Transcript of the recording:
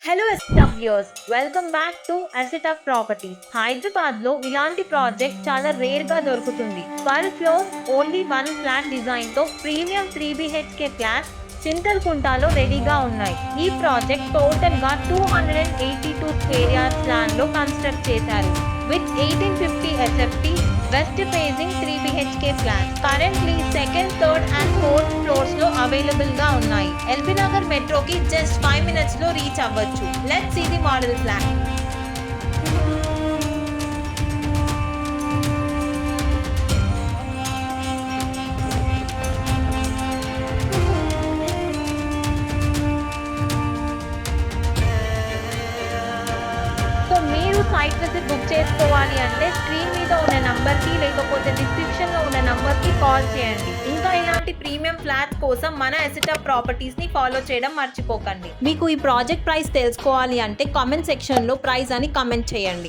Hello asset of viewers, welcome back to asset of properties. Hyderabad లో ఇలాంటి project చాలా rare గా దొరుకుతుంది. Per floor only one flat design తో ప్రీమియం 3 BHK ఫ్లాట్ చింతల్కుంటలో రెడీగా ఉన్నాయి. ఈ ప్రాజెక్ట్ టోటల్ గా 282 స్క్వేర్ యార్డ్స్ ల్యాండ్ లో కన్స్ట్రక్ట్ చేశారు. With 1850 SFT, west facing 3 BHK flats. Currently second, third and fourth floors లో అవైలబుల్ గా ఉన్నాయి. ఎల్బీ నగర్ మెట్రోకి జస్ట్ 5 minutes లో రీచ్ అవ్వచ్చు. Let's see the model plan. మీరు సైట్ విజిట్ బుక్ చేసుకోవాలి అంటే స్క్రీన్ మీద ఉన్న నంబర్కి లేకపోతే డిస్క్రిప్షన్లో ఉన్న నంబర్కి కాల్ చేయండి. ఇంకా ఇలాంటి ప్రీమియం ఫ్లాట్స్ కోసం మన అసెట్ ఆఫ్ ప్రాపర్టీస్ని ఫాలో చేయడం మర్చిపోకండి. మీకు ఈ ప్రాజెక్ట్ ప్రైస్ తెలుసుకోవాలి అంటే కామెంట్ సెక్షన్లో ప్రైస్ అని కామెంట్ చేయండి.